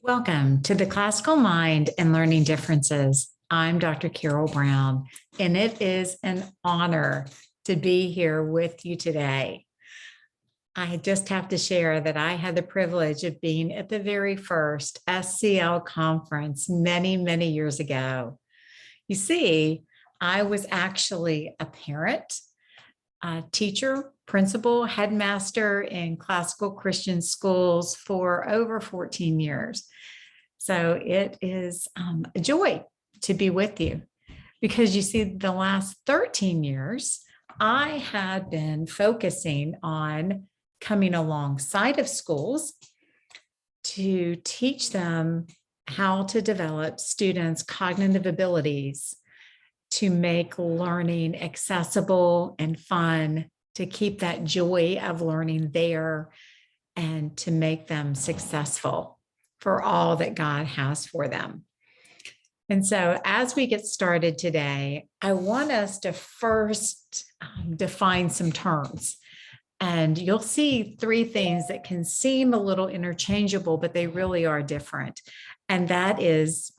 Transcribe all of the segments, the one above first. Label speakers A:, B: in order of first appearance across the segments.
A: Welcome to the Classical Mind and Learning Differences. I'm Dr. Carol Brown, and it is an honor to be here with you today. I just have to share that I had the privilege of being at the very first SCL conference many, many years ago. You see, I was actually a parent, a teacher, principal, headmaster in classical Christian schools for over 14 years. So it is a joy to be with you because you see, the last 13 years, I had been focusing on coming alongside of schools to teach them how to develop students' cognitive abilities to make learning accessible and fun, to keep that joy of learning there, and to make them successful for all that God has for them. And so as we get started today, I want us to first define some terms. And you'll see three things that can seem a little interchangeable, but they really are different. And that is,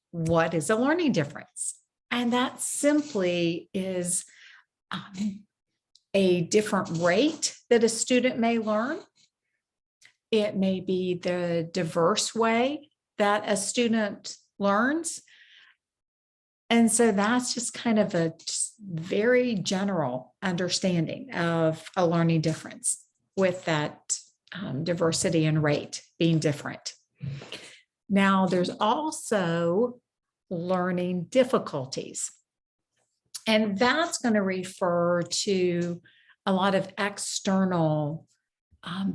A: what is a learning difference? And that simply is a different rate that a student may learn. It may be the diverse way that a student learns. And so that's just kind of a very general understanding of a learning difference, with that diversity and rate being different. Now, there's also learning difficulties. And that's going to refer to a lot of external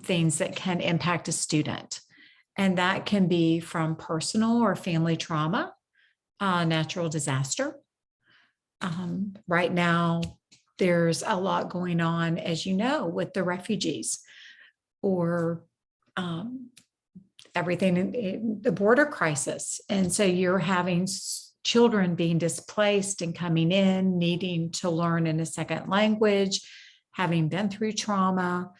A: things that can impact a student. And that can be from personal or family trauma, natural disaster. Right now, there's a lot going on, as you know, with the refugees, or everything in the border crisis. And so you're having children being displaced and coming in, needing to learn in a second language, having been through trauma,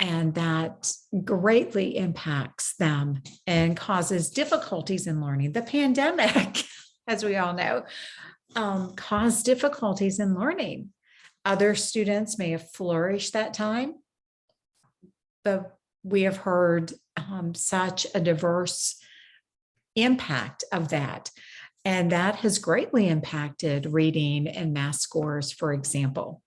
A: and that greatly impacts them and causes difficulties in learning. The pandemic, as we all know, caused difficulties in learning. Other students may have flourished that time, but we have heard such a diverse impact of that. And that has greatly impacted reading and math scores, for example.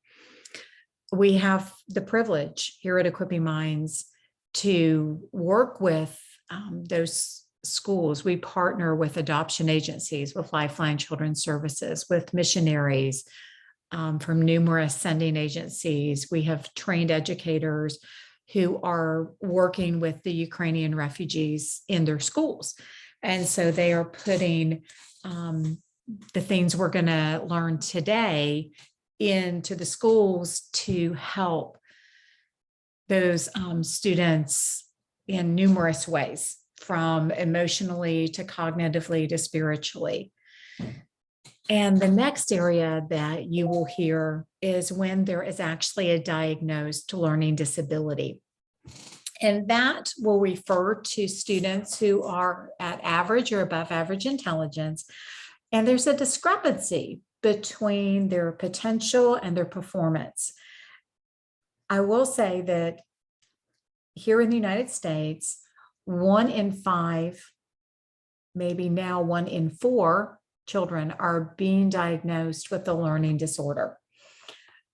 A: We have the privilege here at Equipping Minds to work with those schools. We partner with adoption agencies, with Lifeline Children's Services, with missionaries from numerous sending agencies. We have trained educators who are working with the Ukrainian refugees in their schools. And so they are putting the things we're going to learn today into the schools to help those students in numerous ways, from emotionally to cognitively to spiritually. And the next area that you will hear is when there is actually a diagnosed learning disability. And that will refer to students who are at average or above average intelligence. And there's a discrepancy between their potential and their performance. I will say that here in the United States, 1 in 5, maybe now 1 in 4 children are being diagnosed with a learning disorder.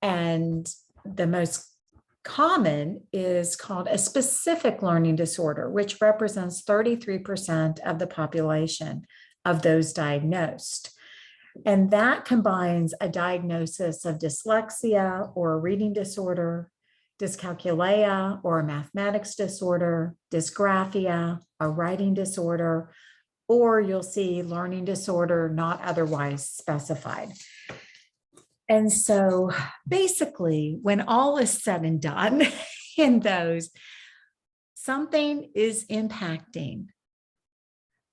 A: And the most common is called a specific learning disorder, which represents 33% of the population of those diagnosed. And that combines a diagnosis of dyslexia or a reading disorder, dyscalculia or a mathematics disorder, dysgraphia, a writing disorder, or you'll see learning disorder not otherwise specified. And so basically, when all is said and done in those, something is impacting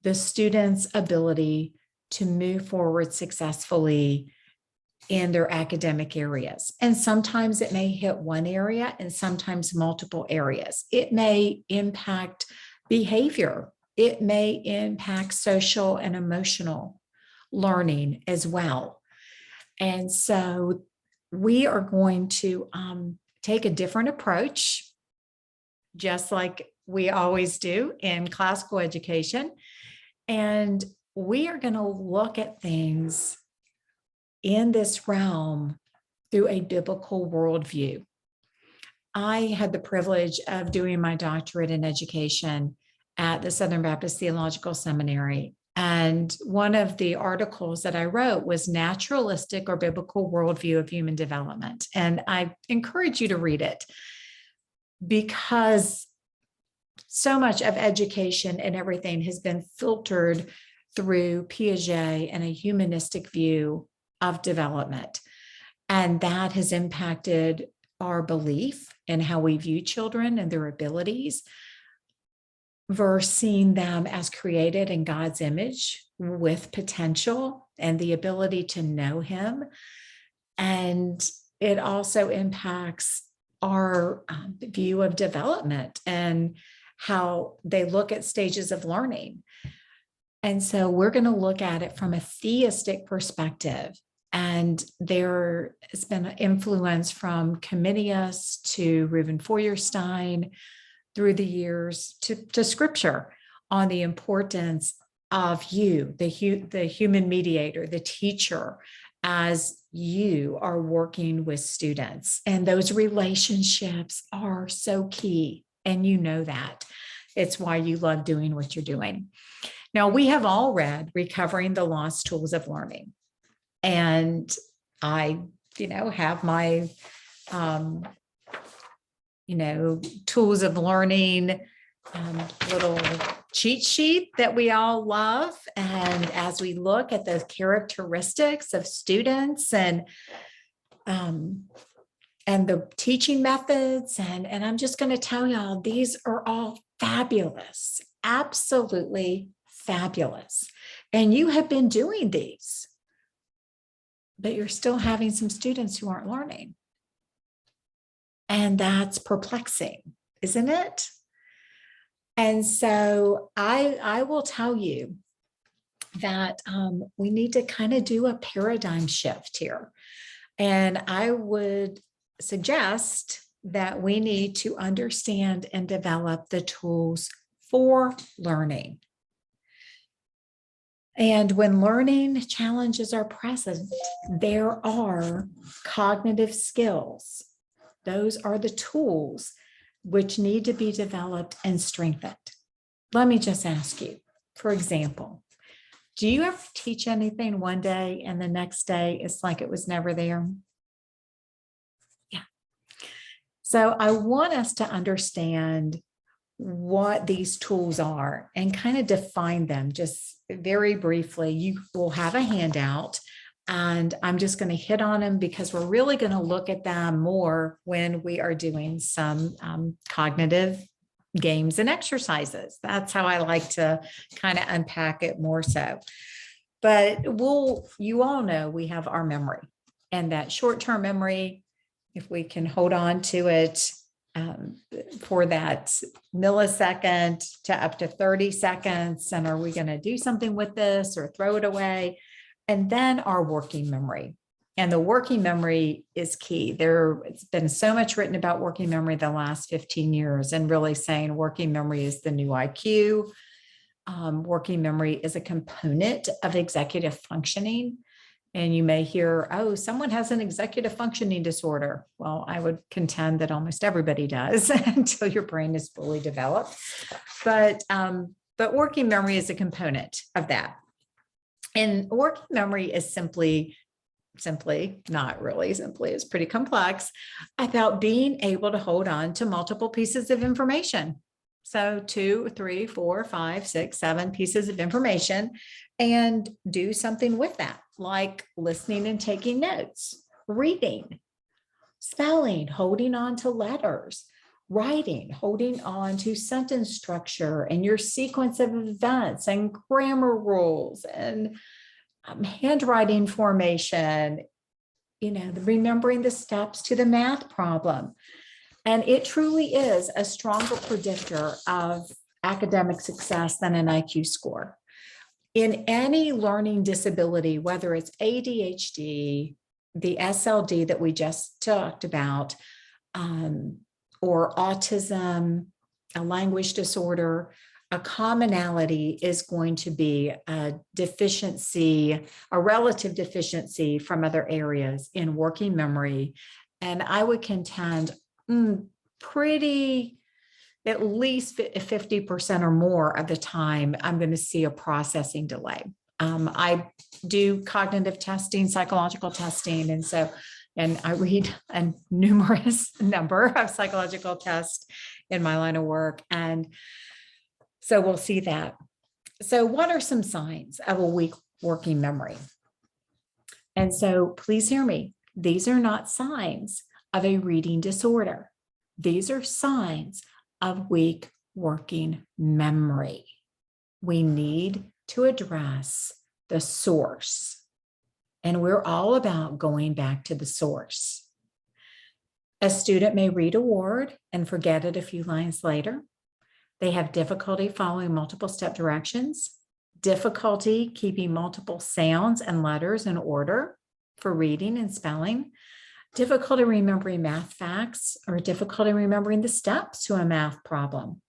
A: the student's ability to move forward successfully in their academic areas. And sometimes it may hit one area and sometimes multiple areas. It may impact behavior it may impact social and emotional learning as well. And so we are going to take a different approach, just like we always do in classical education. And we are going to look at things in this realm through a biblical worldview. I had the privilege of doing my doctorate in education at the Southern Baptist Theological Seminary. And one of the articles that I wrote was Naturalistic or Biblical Worldview of Human Development. And I encourage you to read it, because so much of education and everything has been filtered through Piaget and a humanistic view of development. And that has impacted our belief in how we view children and their abilities, versus seeing them as created in God's image with potential and the ability to know Him. And it also impacts our view of development and how they look at stages of learning. And so we're going to look at it from a theistic perspective. And there has been an influence from Comenius to Reuven Feuerstein through the years to scripture on the importance of you, the human mediator, the teacher, as you are working with students. And those relationships are so key. And you know that. It's why you love doing what you're doing. Now, we have all read Recovering the Lost Tools of Learning. And I, have my, tools of learning little cheat sheet that we all love. And as we look at the characteristics of students and the teaching methods, and I'm just going to tell y'all, these are all fabulous, absolutely fabulous. And you have been doing these, but you're still having some students who aren't learning. And that's perplexing, isn't it? And so I will tell you that we need to kind of do a paradigm shift here. And I would suggest that we need to understand and develop the tools for learning. And when learning challenges are present, there are cognitive skills. Those are the tools which need to be developed and strengthened. Let me just ask you, for example, do you ever teach anything one day and the next day it's like it was never there? Yeah. So I want us to understand what these tools are and kind of define them just very briefly. You will have a handout, and I'm just going to hit on them because we're really going to look at them more when we are doing some cognitive games and exercises. That's how I like to kind of unpack it more so. But you all know we have our memory, and that short-term memory, if we can hold on to it for that millisecond to up to 30 seconds. And are we going to do something with this or throw it away? And then our working memory. And the working memory is key. It's been so much written about working memory the last 15 years and really saying working memory is the new IQ. Working memory is a component of executive functioning. And you may hear, oh, someone has an executive functioning disorder. Well, I would contend that almost everybody does until your brain is fully developed. But working memory is a component of that. And working memory is simply, not really simply, it's pretty complex, about being able to hold on to multiple pieces of information. So 2, 3, 4, 5, 6, 7 pieces of information, and do something with that, like listening and taking notes, reading, spelling, holding on to letters, writing, holding on to sentence structure and your sequence of events and grammar rules and handwriting formation, remembering the steps to the math problem. And it truly is a stronger predictor of academic success than an IQ score. In any learning disability, whether it's ADHD, the SLD that we just talked about, or autism, a language disorder, a commonality is going to be a deficiency, a relative deficiency from other areas in working memory. And I would contend pretty, at least 50% or more of the time, I'm going to see a processing delay. I do cognitive testing, psychological testing. And I read a numerous number of psychological tests in my line of work. And so we'll see that. So what are some signs of a weak working memory? And so please hear me. These are not signs of a reading disorder. These are signs of weak working memory. We need to address the source. And we're all about going back to the source. A student may read a word and forget it a few lines later. They have difficulty following multiple step directions, difficulty keeping multiple sounds and letters in order for reading and spelling, difficulty remembering math facts, or difficulty remembering the steps to a math problem.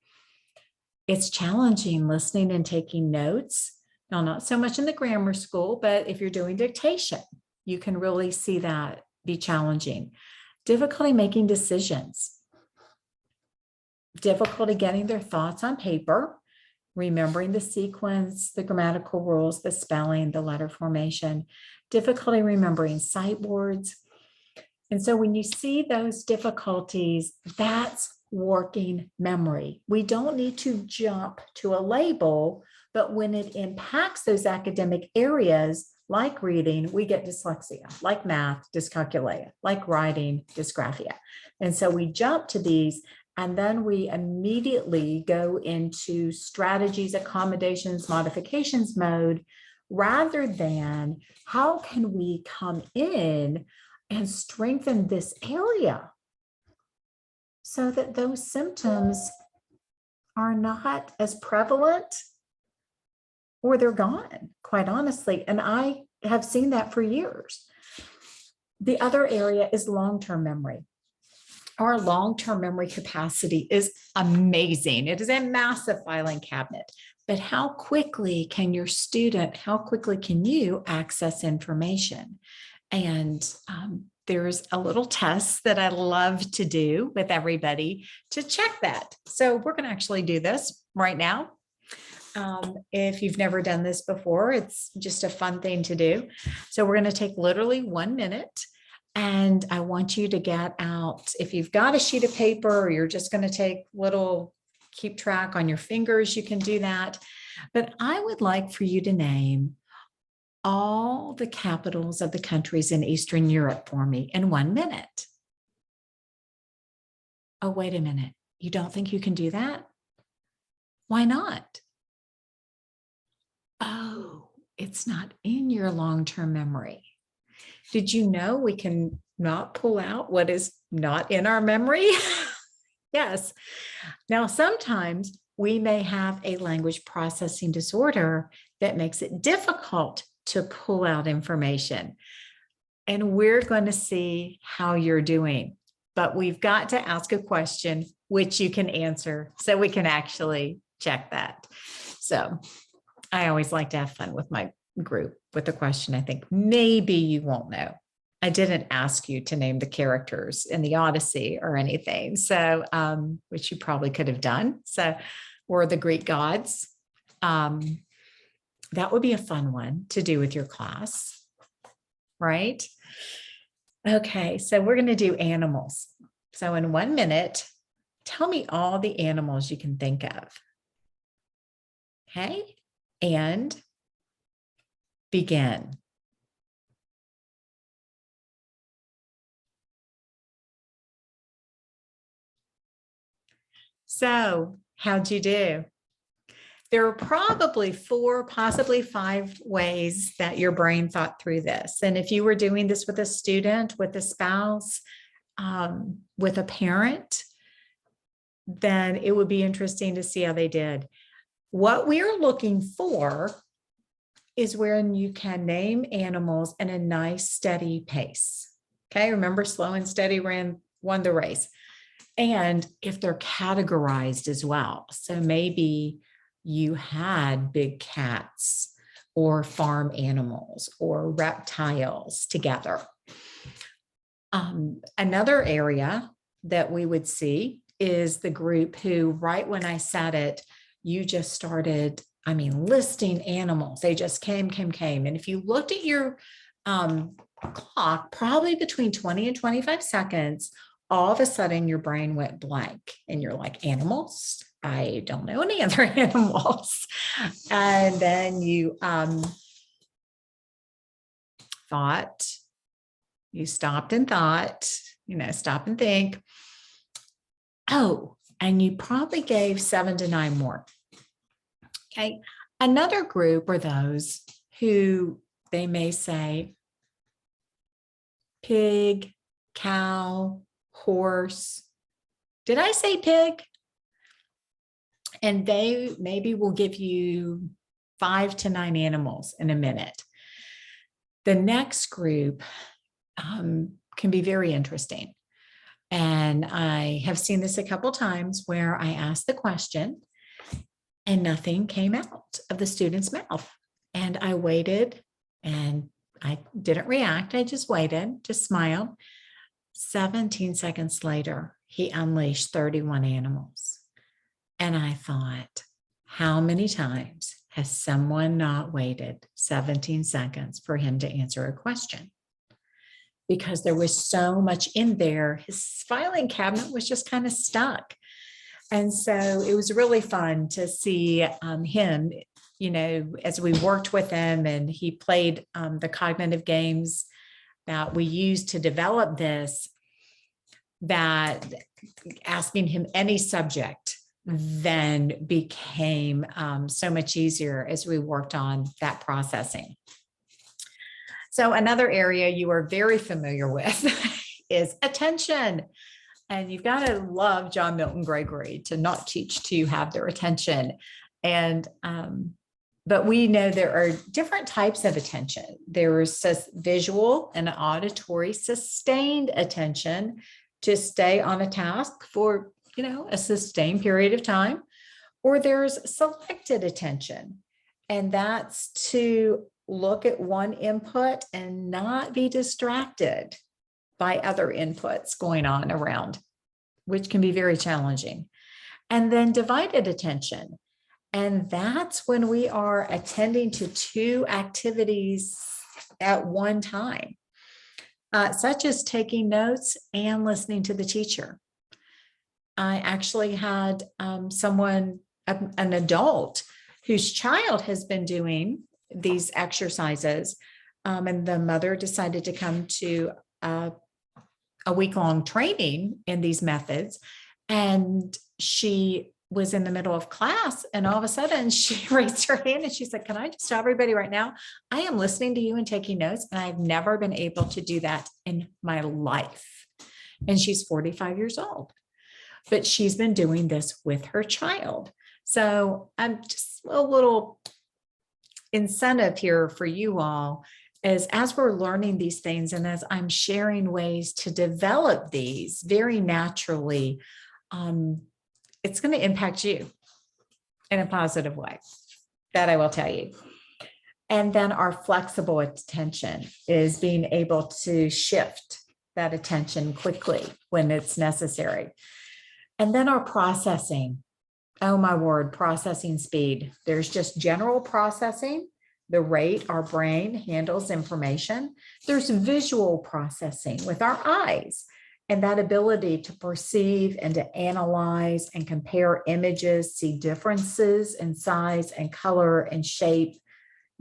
A: It's challenging listening and taking notes. Now, not so much in the grammar school, but if you're doing dictation, you can really see that be challenging. Difficulty making decisions. Difficulty getting their thoughts on paper, remembering the sequence, the grammatical rules, the spelling, the letter formation, difficulty remembering sight words. And so when you see those difficulties, that's working memory. We don't need to jump to a label, but when it impacts those academic areas, like reading, we get dyslexia, like math, dyscalculia, like writing, dysgraphia. And so we jump to these, and then we immediately go into strategies, accommodations, modifications mode, rather than how can we come in and strengthen this area so that those symptoms are not as prevalent or they're gone, quite honestly. And I have seen that for years. The other area is long-term memory. Our long-term memory capacity is amazing. It is a massive filing cabinet. But how quickly can your student, how quickly can you access information? And there's a little test that I love to do with everybody to check that. So we're going to actually do this right now. If you've never done this before, it's just a fun thing to do. So we're going to take literally 1 minute. And I want you to get out, if you've got a sheet of paper or you're just going to keep track on your fingers, you can do that. But I would like for you to name all the capitals of the countries in Eastern Europe for me in 1 minute. Oh, wait a minute. You don't think you can do that? Why not? Oh, it's not in your long-term memory. Did you know we can not pull out what is not in our memory? Yes. Now, sometimes we may have a language processing disorder that makes it difficult to pull out information. And we're going to see how you're doing. But we've got to ask a question which you can answer so we can actually check that. So I always like to have fun with my group with a question I think maybe you won't know. I didn't ask you to name the characters in the Odyssey or anything, so which you probably could have done. So, or the Greek gods. That would be a fun one to do with your class, right? Okay, so we're going to do animals. So in 1 minute, tell me all the animals you can think of. Okay, and begin. So, how'd you do? There are probably 4, possibly 5 ways that your brain thought through this. And if you were doing this with a student, with a spouse, with a parent, then it would be interesting to see how they did. What we are looking for is when you can name animals in a nice, steady pace. Okay, remember slow and steady won the race. And if they're categorized as well. So maybe you had big cats or farm animals or reptiles together. Another area that we would see is the group who, right when I said it, you just started, listing animals. They just came. And if you looked at your clock, probably between 20 and 25 seconds, all of a sudden your brain went blank and you're like, animals? I don't know any other animals. And then you stopped and thought, stop and think. Oh, and you probably gave 7 to 9 more. Okay. Another group are those who they may say pig, cow, horse. Did I say pig? And they maybe will give you 5 to 9 animals in a minute. The next group can be very interesting. And I have seen this a couple times where I asked the question and nothing came out of the student's mouth. And I waited and I didn't react. I just waited, just smiled. 17 seconds later, he unleashed 31 animals. And I thought, how many times has someone not waited 17 seconds for him to answer a question? Because there was so much in there. His filing cabinet was just kind of stuck. And so it was really fun to see him, as we worked with him and he played the cognitive games that we used to develop this, that asking him any subject then became so much easier as we worked on that processing. So another area you are very familiar with is attention. And you've got to love John Milton Gregory to not teach to have their attention. And but we know there are different types of attention. There is visual and auditory sustained attention to stay on a task for a sustained period of time, or there's selected attention, and that's to look at one input and not be distracted by other inputs going on around, which can be very challenging. And then divided attention. And that's when we are attending to 2 activities at one time, such as taking notes and listening to the teacher. I actually had an adult whose child has been doing these exercises, and the mother decided to come to a week-long training in these methods. And she was in the middle of class, and all of a sudden she raised her hand and she said, "Can I just stop everybody right now? I am listening to you and taking notes, and I've never been able to do that in my life." And she's 45 years old, but she's been doing this with her child. So I'm just a little incentive here for you all is, as we're learning these things and as I'm sharing ways to develop these very naturally, it's going to impact you in a positive way. That I will tell you. And then our flexible attention is being able to shift that attention quickly when it's necessary. And then our processing. Oh my word, processing speed. There's just general processing, the rate our brain handles information. There's visual processing with our eyes, and that ability to perceive and to analyze and compare images, see differences in size and color and shape,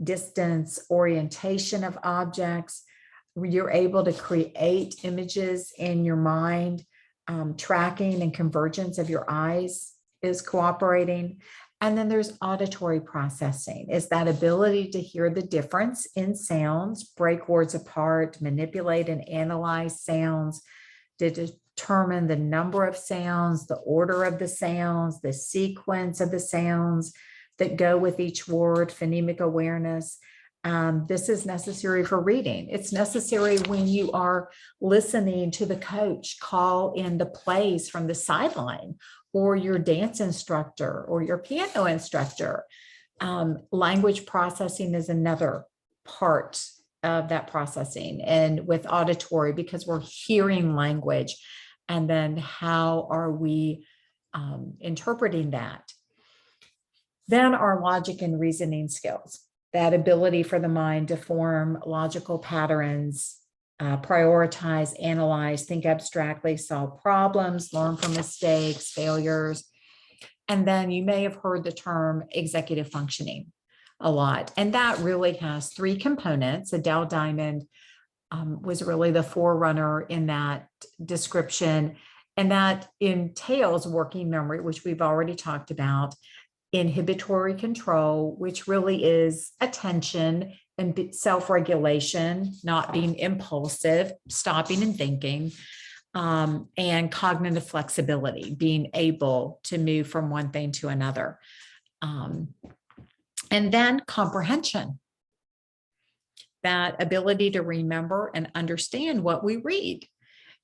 A: distance, orientation of objects. You're able to create images in your mind. Tracking and convergence of your eyes is cooperating. And then there's auditory processing, is that ability to hear the difference in sounds, break words apart, manipulate and analyze sounds, to determine the number of sounds, the order of the sounds, the sequence of the sounds that go with each word, phonemic awareness. This is necessary for reading. It's necessary when you are listening to the coach call in the plays from the sideline, or your dance instructor or your piano instructor. Language processing is another part of that processing, and with auditory, because we're hearing language, and then how are we interpreting that? Then our logic and reasoning skills, that ability for the mind to form logical patterns, prioritize, analyze, think abstractly, solve problems, learn from mistakes, failures. And then you may have heard the term executive functioning a lot. And that really has three components. Adele Diamond was really the forerunner in that description. And that entails working memory, which we've already talked about, inhibitory control, which really is attention and self-regulation, not being impulsive, stopping and thinking, and cognitive flexibility, being able to move from one thing to another. And then comprehension, that ability to remember and understand what we read.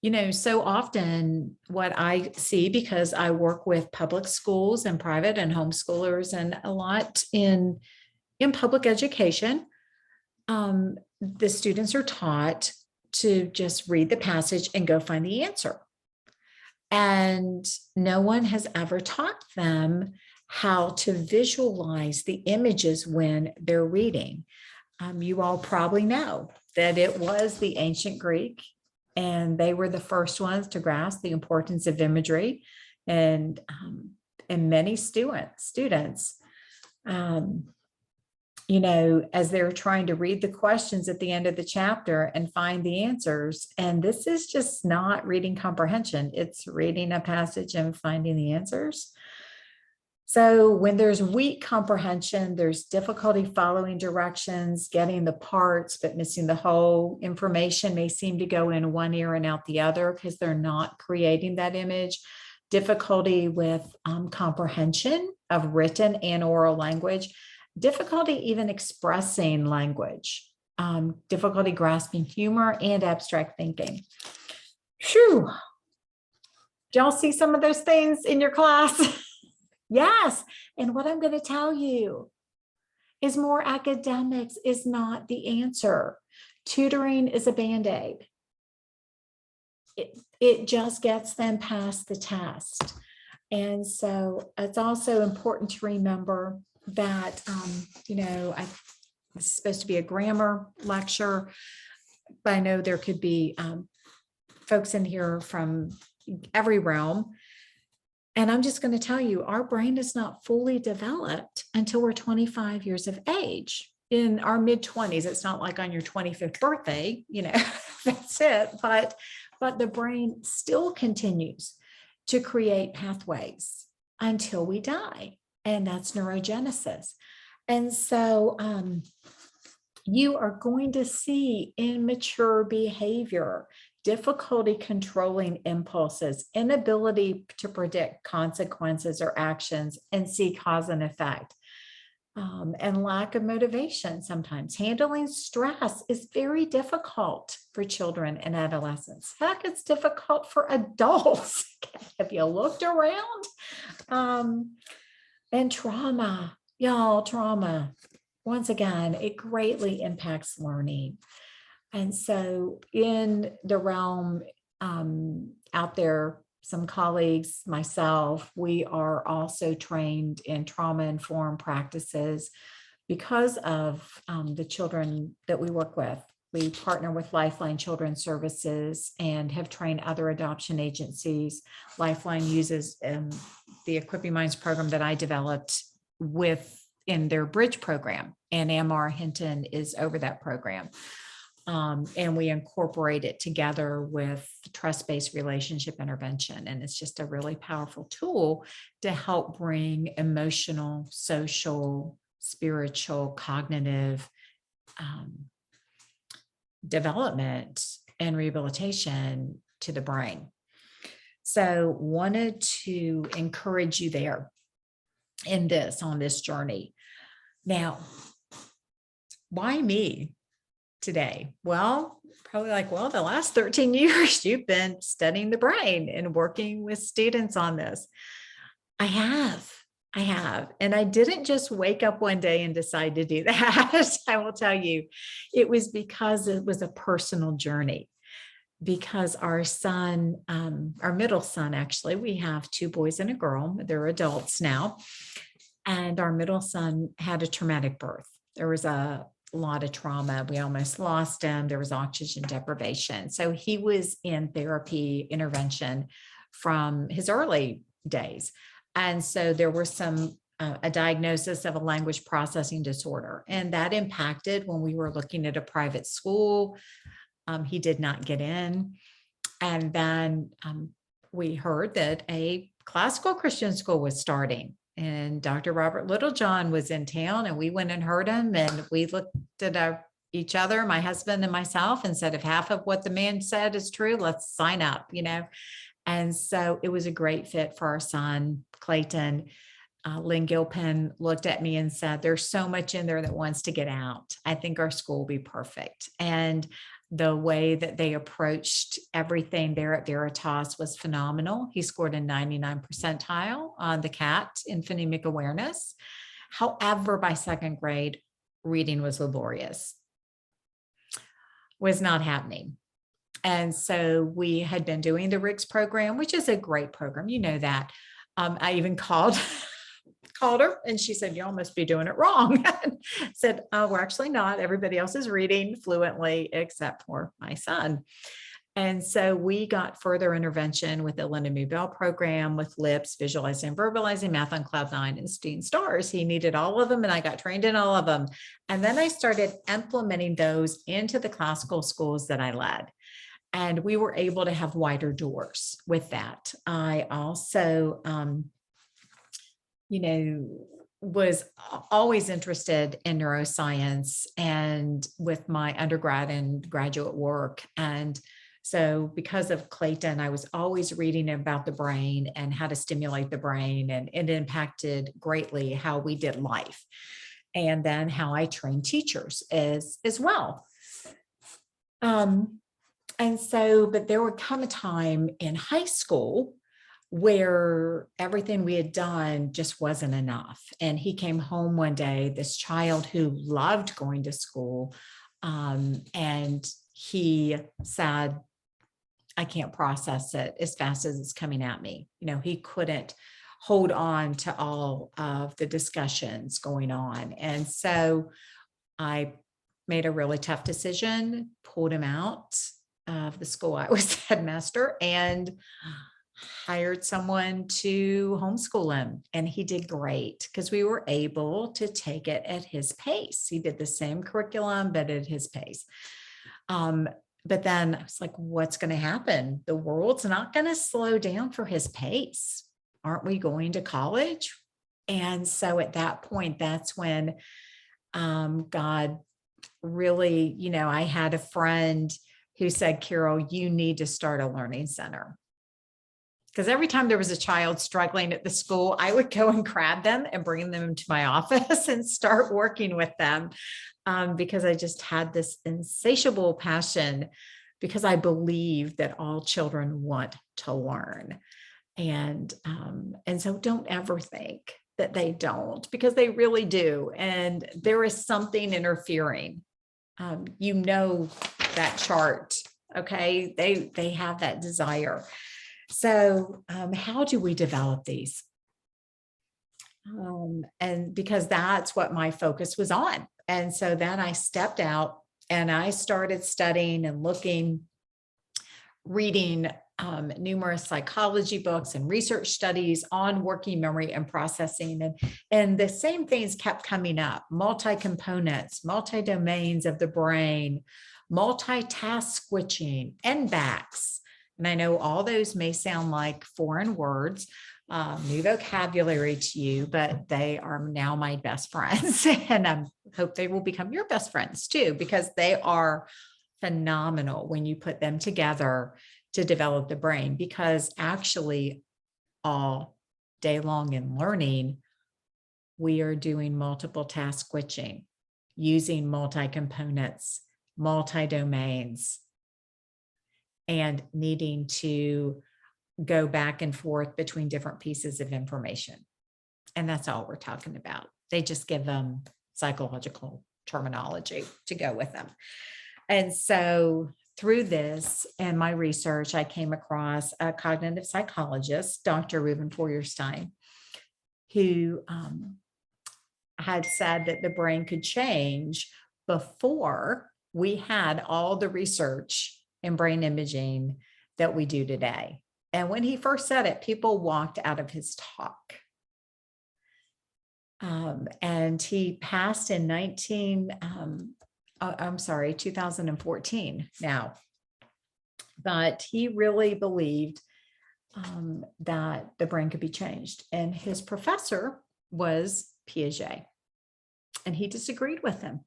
A: You know, so often what I see, because I work with public schools and private and homeschoolers and a lot in public education, the students are taught to just read the passage and go find the answer. And no one has ever taught them how to visualize the images when they're reading. You all probably know that it was the ancient Greek, and they were the first ones to grasp the importance of imagery. And many students, you know, as they're trying to read the questions at the end of the chapter and find the answers. And this is just not reading comprehension. It's reading a passage and finding the answers. So when there's weak comprehension, there's difficulty following directions, getting the parts, but missing the whole. Information may seem to go in one ear and out the other because they're not creating that image. Difficulty with comprehension of written and oral language. Difficulty even expressing language. Difficulty grasping humor and abstract thinking. Phew. Did y'all see some of those things in your class? Yes. And what I'm going to tell you is more academics is not the answer. Tutoring is a Band-Aid. It just gets them past the test. And so it's also important to remember that, you know, this is supposed to be a grammar lecture, but I know there could be folks in here from every realm. And I'm just going to tell you, our brain is not fully developed until we're 25 years of age. In our mid-20s, it's not like on your 25th birthday, you know, that's it. But the brain still continues to create pathways until we die. And that's neurogenesis. And so you are going to see immature behavior, difficulty controlling impulses, inability to predict consequences or actions and see cause and effect, and lack of motivation sometimes. Handling stress is very difficult for children and adolescents. Heck, it's difficult for adults. Have you looked around? And trauma, y'all, trauma. Once again, it greatly impacts learning. And so in the realm out there, some colleagues, myself, we are also trained in trauma-informed practices because of the children that we work with. We partner with Lifeline Children's Services and have trained other adoption agencies. Lifeline uses the Equipping Minds program that I developed in their Bridge program, and Amar Hinton is over that program. And we incorporate it together with trust-based relationship intervention. And it's just a really powerful tool to help bring emotional, social, spiritual, cognitive development and rehabilitation to the brain. So wanted to encourage you there on this journey. Now, why me today? Well, probably like, well, the last 13 years you've been studying the brain and working with students on this. I have. I have. And I didn't just wake up one day and decide to do that. I will tell you, it was because it was a personal journey. Because our son, our middle son, actually, we have two boys and a girl. They're adults now. And our middle son had a traumatic birth. There was a lot of trauma. We almost lost him. There was oxygen deprivation. So he was in therapy intervention from his early days. And so there were a diagnosis of a language processing disorder. And that impacted when we were looking at a private school. He did not get in. And then we heard that a classical Christian school was starting. And Dr. Robert Littlejohn was in town, and we went and heard him, and we looked at each other, my husband and myself, and said, if half of what the man said is true, let's sign up, And so it was a great fit for our son, Clayton. Lynn Gilpin looked at me and said, there's so much in there that wants to get out. I think our school will be perfect. And the way that they approached everything there at Veritas was phenomenal. He scored a 99 percentile on the CAT in phonemic awareness. However, by second grade, reading was laborious, was not happening. And so we had been doing the RIGS program, which is a great program. You know that. I even called her and she said, y'all must be doing it wrong. Said, oh, we're actually not. Everybody else is reading fluently except for my son. And so we got further intervention with the Linda Mubel program with LIPS, Visualizing and Verbalizing, Math on Cloud 9, and STEAM Stars. He needed all of them, and I got trained in all of them. And then I started implementing those into the classical schools that I led. And we were able to have wider doors with that. I also, was always interested in neuroscience and with my undergrad and graduate work. And so because of Clayton, I was always reading about the brain and how to stimulate the brain, and it impacted greatly how we did life. And then how I train teachers as well. And so, but there would come a time in high school where everything we had done just wasn't enough. And he came home one day, this child who loved going to school, and he said, I can't process it as fast as it's coming at me. He couldn't hold on to all of the discussions going on. And so I made a really tough decision, pulled him out of the school I was headmaster, and hired someone to homeschool him. And he did great because we were able to take it at his pace. He did the same curriculum, but at his pace. But then I was like, what's going to happen? The world's not going to slow down for his pace. Aren't we going to college? And so at that point, that's when God really, I had a friend who said, Carol, you need to start a learning center. Because every time there was a child struggling at the school, I would go and grab them and bring them to my office and start working with them, because I just had this insatiable passion, because I believe that all children want to learn. And so don't ever think that they don't, because they really do. And there is something interfering. That chart, okay? They have that desire. So how do we develop these? And because that's what my focus was on. And so then I stepped out and I started studying and reading numerous psychology books and research studies on working memory and processing. And the same things kept coming up: multi-components, multi-domains of the brain, multitask switching, NBACS. And I know all those may sound like foreign words, new vocabulary to you, but they are now my best friends. And I hope they will become your best friends too, because they are phenomenal when you put them together to develop the brain, because actually all day long in learning, we are doing multiple task switching, using multi-components, multi-domains, and needing to go back and forth between different pieces of information. And that's all we're talking about. They just give them psychological terminology to go with them. And so through this and my research, I came across a cognitive psychologist, Dr. Ruben Feuerstein, who had said that the brain could change before we had all the research in brain imaging that we do today. And when he first said it, people walked out of his talk. And he passed in 2014 now. But he really believed that the brain could be changed. And his professor was Piaget, and he disagreed with him.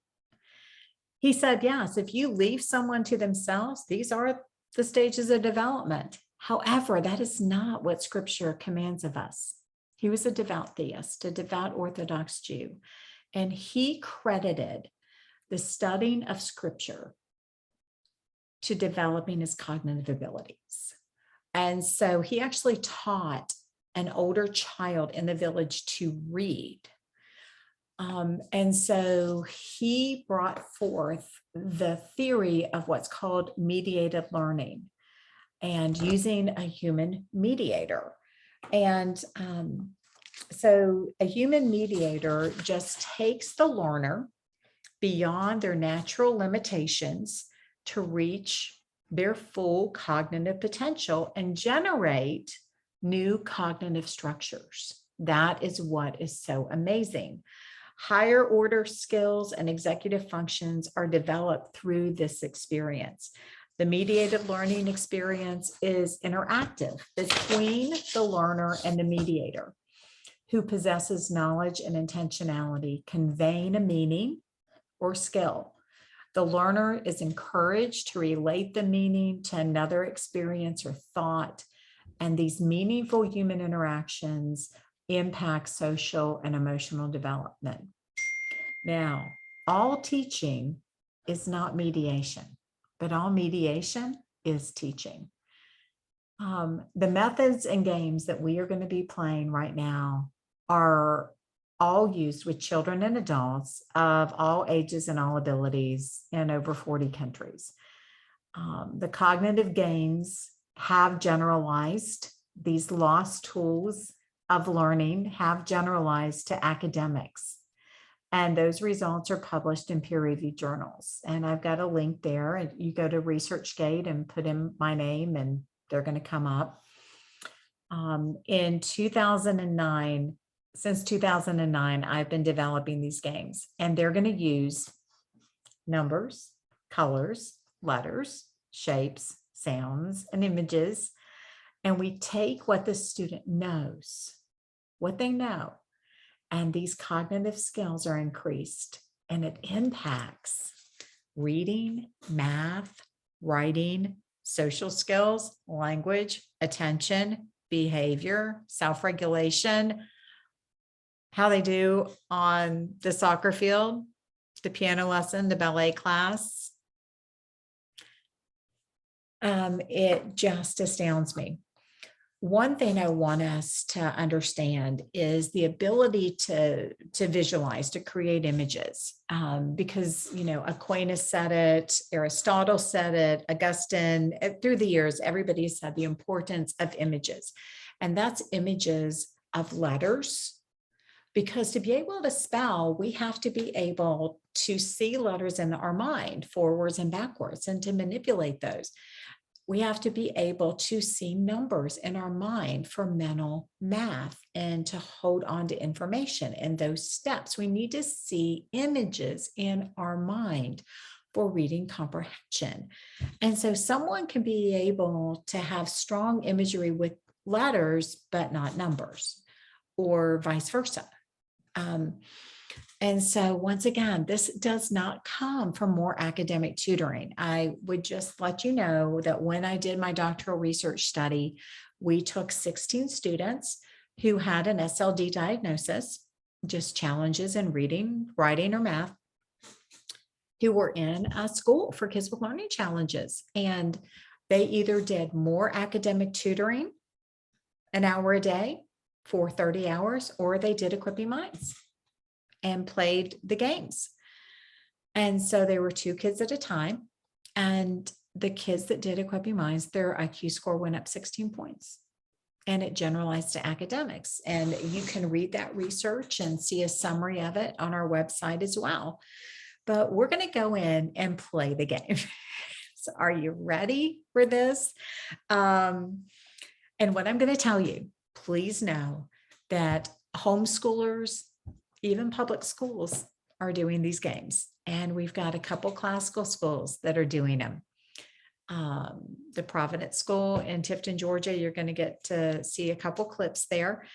A: He said, yes, if you leave someone to themselves, these are the stages of development. However, that is not what Scripture commands of us. He was a devout theist, a devout Orthodox Jew, and he credited the studying of Scripture to developing his cognitive abilities. And so he actually taught an older child in the village to read. And so he brought forth the theory of what's called mediated learning and using a human mediator. And so a human mediator just takes the learner beyond their natural limitations to reach their full cognitive potential and generate new cognitive structures. That is what is so amazing. Higher order skills and executive functions are developed through this experience. The mediated learning experience is interactive between the learner and the mediator, who possesses knowledge and intentionality, conveying a meaning or skill. The learner is encouraged to relate the meaning to another experience or thought, and these meaningful human interactions impact social and emotional development. Now, all teaching is not mediation, but all mediation is teaching. The methods and games that we are going to be playing right now are all used with children and adults of all ages and all abilities in over 40 countries. The cognitive games have generalized. These lost tools of learning have generalized to academics. And those results are published in peer-reviewed journals. And I've got a link there. And you go to ResearchGate and put in my name and they're going to come up. In 2009, since 2009, I've been developing these games, and they're going to use numbers, colors, letters, shapes, sounds, and images. And we take what the student knows, what they know, and these cognitive skills are increased, and it impacts reading, math, writing, social skills, language, attention, behavior, self-regulation, how they do on the soccer field, the piano lesson, the ballet class. It just astounds me. One thing I want us to understand is the ability to visualize, to create images, because, Aquinas said it, Aristotle said it, Augustine, through the years, everybody said the importance of images. And that's images of letters, because to be able to spell, we have to be able to see letters in our mind, forwards and backwards, and to manipulate those. We have to be able to see numbers in our mind for mental math and to hold on to information in those steps. We need to see images in our mind for reading comprehension. And so someone can be able to have strong imagery with letters, but not numbers, or vice versa. And And so once again, this does not come from more academic tutoring. I would just let you know that when I did my doctoral research study, we took 16 students who had an SLD diagnosis, just challenges in reading, writing, or math, who were in a school for kids with learning challenges. And they either did more academic tutoring, an hour a day for 30 hours, or they did Equipping Minds and played the games. And so there were 2 kids at a time. And the kids that did Equipping Minds, their IQ score went up 16 points. And it generalized to academics. And you can read that research and see a summary of it on our website as well. But we're going to go in and play the game. So are you ready for this? And what I'm going to tell you, please know that homeschoolers, even public schools, are doing these games. And we've got a couple classical schools that are doing them. The Providence School in Tifton, Georgia, you're going to get to see a couple clips there.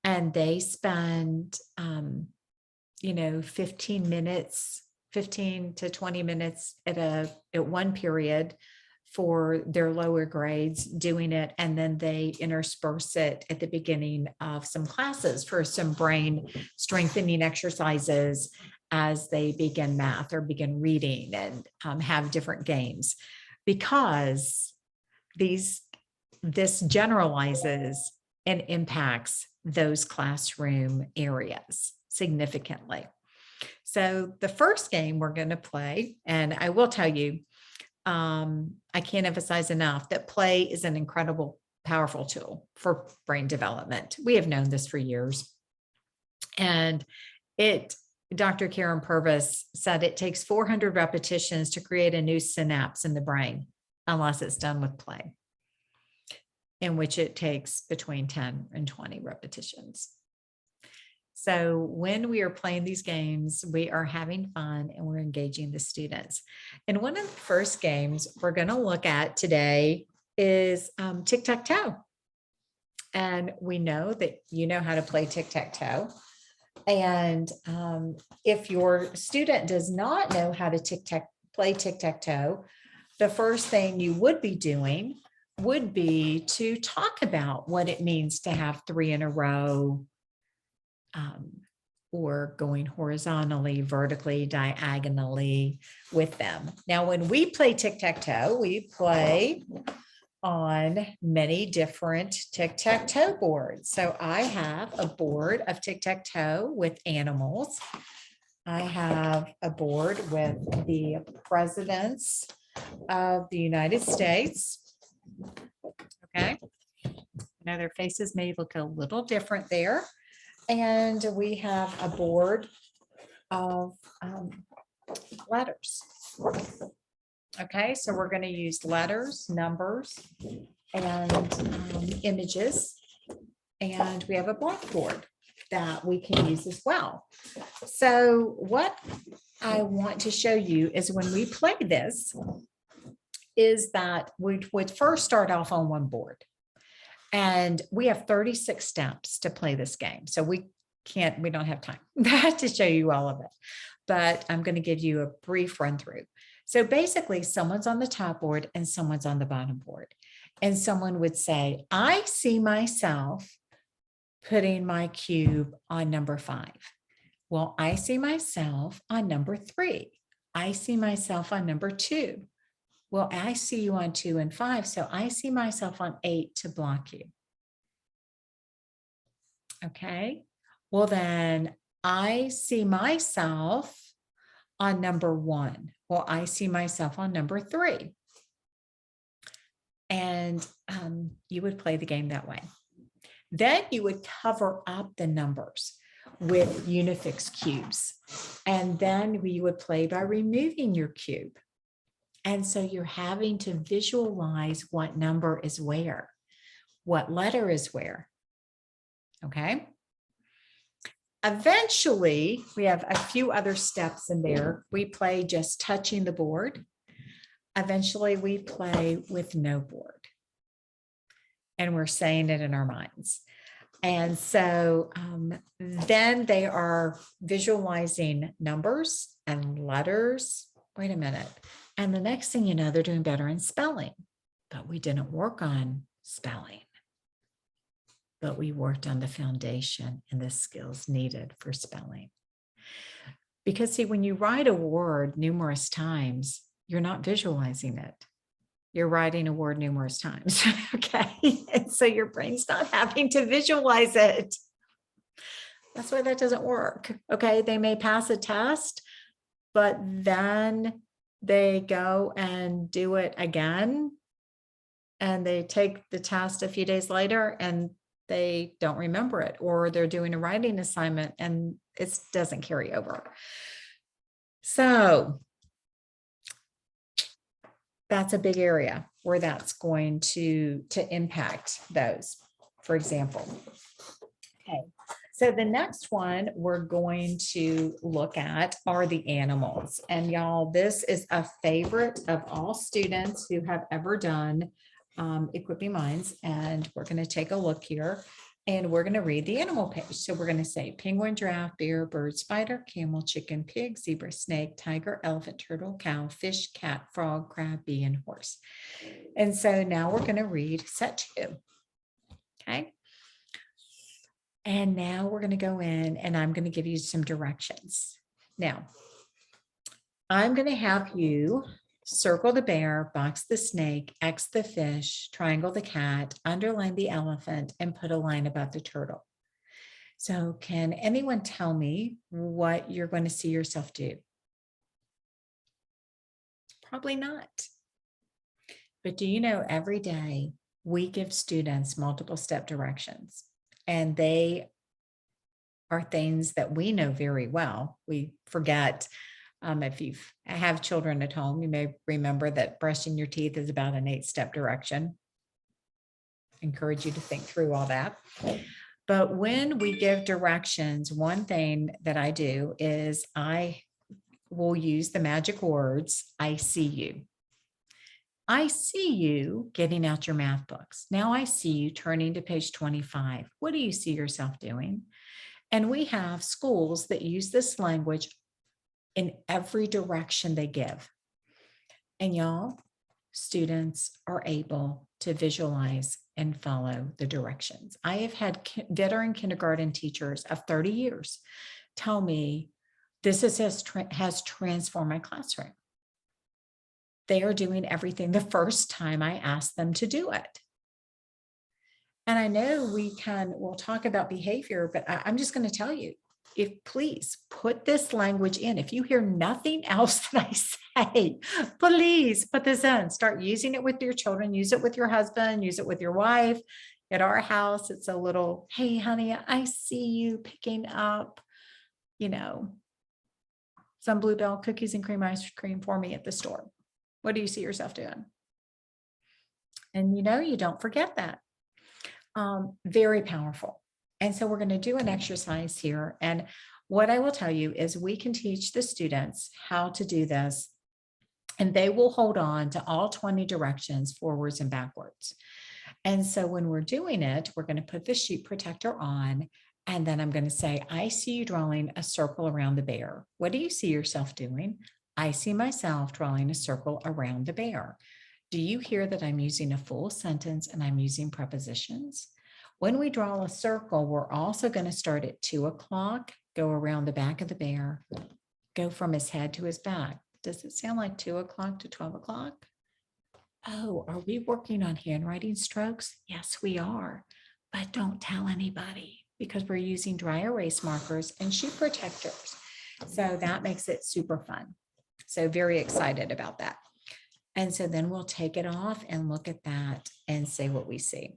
A: And they spend, 15 to 20 minutes at one period for their lower grades doing it. And then they intersperse it at the beginning of some classes for some brain strengthening exercises as they begin math or begin reading, and have different games, because this generalizes and impacts those classroom areas significantly. So the first game we're going to play, and I will tell you, I can't emphasize enough that play is an incredible, powerful tool for brain development. We have known this for years. And Dr. Karen Purvis said it takes 400 repetitions to create a new synapse in the brain, unless it's done with play, in which it takes between 10 and 20 repetitions. So when we are playing these games, we are having fun and we're engaging the students. And one of the first games we're going to look at today is tic-tac-toe. And we know that you know how to play tic-tac-toe. And if your student does not know how to play tic-tac-toe, the first thing you would be doing would be to talk about what it means to have 3 in a row, or going horizontally, vertically, diagonally with them. Now, when we play tic-tac-toe, we play on many different tic-tac-toe boards. So I have a board of tic-tac-toe with animals. I have a board with the presidents of the United States. Okay. Now their faces may look a little different there. And we have a board of letters. Okay, so we're going to use letters, numbers, and images. And we have a blackboard that we can use as well. So what I want to show you is when we play this, is that we would first start off on one board. And we have 36 steps to play this game. So we don't have time to show you all of it, but I'm going to give you a brief run through. So basically someone's on the top board and someone's on the bottom board. And someone would say, I see myself putting my cube on number 5. Well, I see myself on number 3. I see myself on number 2. Well, I see you on 2 and 5, so I see myself on 8 to block you. Okay, well then I see myself on number 1. Well, I see myself on number 3. And you would play the game that way. Then you would cover up the numbers with Unifix cubes. And then we would play by removing your cube. And so you're having to visualize what number is where, what letter is where. Okay. Eventually, we have a few other steps in there. We play just touching the board. Eventually, we play with no board. And we're saying it in our minds. And so then they are visualizing numbers and letters. Wait a minute. And the next thing you know, they're doing better in spelling. But we didn't work on spelling, but we worked on the foundation and the skills needed for spelling. Because see, when you write a word numerous times, you're not visualizing it. You're writing a word numerous times. Okay. And so your brain's not having to visualize it. That's why that doesn't work. Okay. They may pass a test, but then they go and do it again. And they take the test a few days later and they don't remember it, or they're doing a writing assignment and it doesn't carry over. So that's a big area where that's going to impact those, for example. Okay, so the next one we're going to look at are the animals. And y'all, this is a favorite of all students who have ever done Equipping Minds. And we're going to take a look here. And we're going to read the animal page. So we're going to say penguin, giraffe, bear, bird, spider, camel, chicken, pig, zebra, snake, tiger, elephant, turtle, cow, fish, cat, frog, crab, bee, and horse. And so now we're going to read set 2. Okay. And now we're going to go in and I'm going to give you some directions. Now, I'm going to have you circle the bear, box the snake, X the fish, triangle the cat, underline the elephant, and put a line above the turtle. So can anyone tell me what you're going to see yourself do? Probably not. But do you know every day we give students multiple step directions, and they are things that we know very well. We forget. If you have children at home, you may remember that brushing your teeth is about an 8-step direction. I encourage you to think through all that. But when we give directions, one thing that I do is I will use the magic words, I see you. I see you getting out your math books. Now I see you turning to page 25. What do you see yourself doing? And we have schools that use this language in every direction they give. And y'all, students are able to visualize and follow the directions. I have had veteran kindergarten teachers of 30 years tell me this has transformed my classroom. They are doing everything the first time I asked them to do it. And I know we'll talk about behavior, but I'm just going to tell you, please put this language in. If you hear nothing else that I say, please put this in. Start using it with your children, use it with your husband, use it with your wife. At our house, it's a little, hey, honey, I see you picking up, some Bluebell cookies and cream ice cream for me at the store. What do you see yourself doing? And you don't forget that. Very powerful. And so we're going to do an exercise here. And what I will tell you is we can teach the students how to do this, and they will hold on to all 20 directions forwards and backwards. And so when we're doing it, we're going to put the sheet protector on, and then I'm going to say, I see you drawing a circle around the bear. What do you see yourself doing? I see myself drawing a circle around the bear. Do you hear that I'm using a full sentence and I'm using prepositions? When we draw a circle, we're also going to start at 2 o'clock, go around the back of the bear, go from his head to his back. Does it sound like 2 o'clock to 12 o'clock? Oh, are we working on handwriting strokes? Yes, we are. But don't tell anybody because we're using dry erase markers and sheet protectors. So that makes it super fun. So very excited about that. And so then we'll take it off and look at that and say what we see.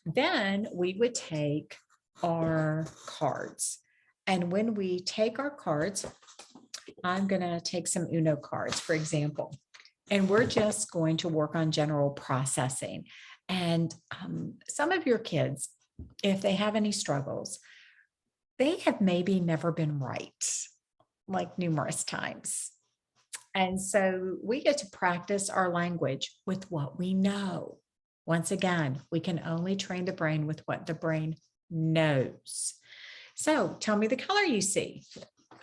A: Then we would take our cards. And when we take our cards, I'm going to take some Uno cards, for example, and we're just going to work on general processing. And some of your kids, if they have any struggles, they have maybe never been right, like numerous times. And so we get to practice our language with what we know. Once again, we can only train the brain with what the brain nose. So tell me the color you see.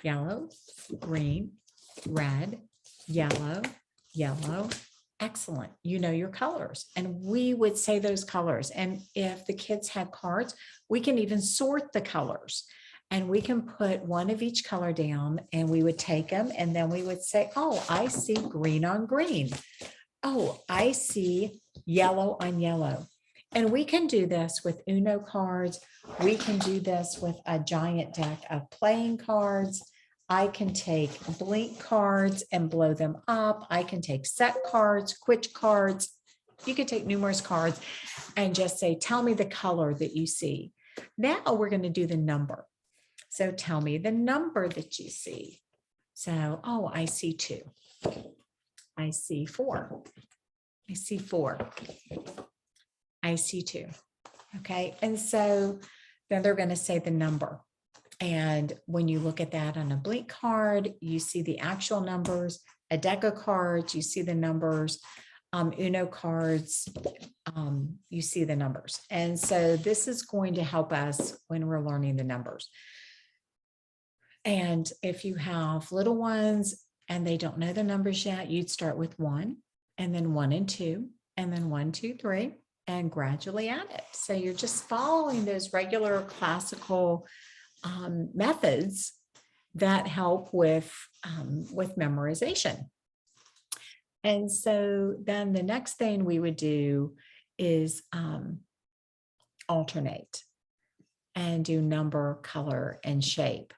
A: Yellow, green, red, yellow, yellow. Excellent. You know your colors. And we would say those colors. And if the kids had cards, we can even sort the colors. And we can put one of each color down and we would take them and then we would say, oh, I see green on green. Oh, I see yellow on yellow. And we can do this with Uno cards. We can do this with a giant deck of playing cards. I can take blink cards and blow them up. I can take set cards, quick cards. You could take numerous cards and just say, tell me the color that you see. Now we're going to do the number. So tell me the number that you see. So, oh, I see 2. I see 4. I see 4. I see 2. Okay. And so then they're going to say the number. And when you look at that on a blink card, you see the actual numbers. A deck of cards, you see the numbers. Uno cards, you see the numbers. And so this is going to help us when we're learning the numbers. And if you have little ones and they don't know the numbers yet, you'd start with 1 and then 1 and 2 and then 1, 2, 3 and gradually add it. So you're just following those regular classical methods that help with memorization. And so then the next thing we would do is alternate and do number, color, and shape.